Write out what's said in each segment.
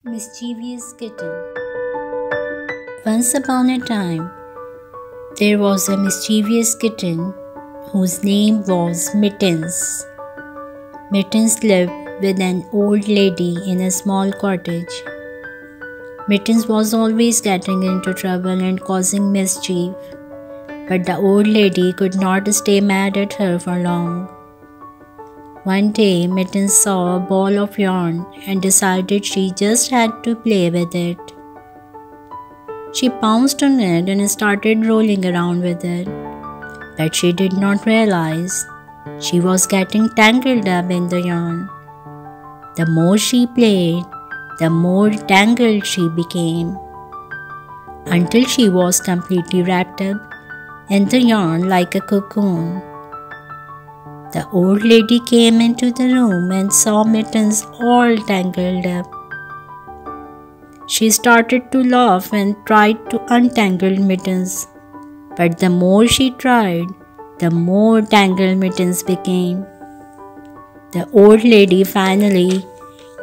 Mischievous kitten. Once upon a time, there was a mischievous kitten whose name was Mittens. Mittens lived with an old lady in a small cottage. Mittens was always getting into trouble and causing mischief, but the old lady could not stay mad at her for long. One day, Mittens saw a ball of yarn and decided she just had to play with it. She pounced on it and started rolling around with it, but she did not realize she was getting tangled up in the yarn. The more she played, the more tangled she became, until she was completely wrapped up in the yarn like a cocoon. The old lady came into the room and saw Mittens all tangled up. She started to laugh and tried to untangle Mittens, but the more she tried, the more tangled Mittens became. The old lady finally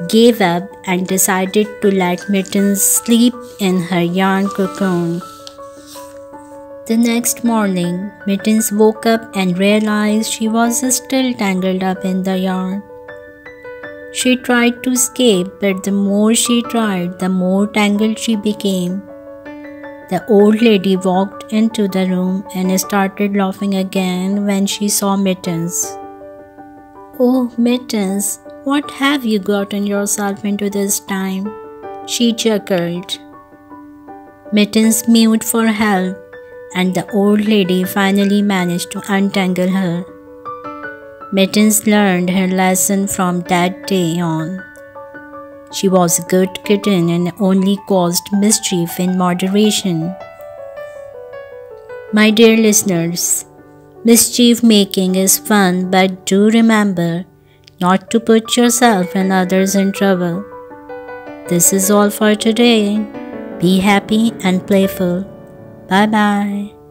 gave up and decided to let Mittens sleep in her yarn cocoon. The next morning, Mittens woke up and realized she was still tangled up in the yarn. She tried to escape, but the more she tried, the more tangled she became. The old lady walked into the room and started laughing again when she saw Mittens. "Oh, Mittens, what have you gotten yourself into this time?" she chuckled. Mittens mewed for help, and the old lady finally managed to untangle her. Mittens learned her lesson from that day on. She was a good kitten and only caused mischief in moderation. My dear listeners, mischief making is fun, but do remember not to put yourself and others in trouble. This is all for today. Be happy and playful. Bye bye.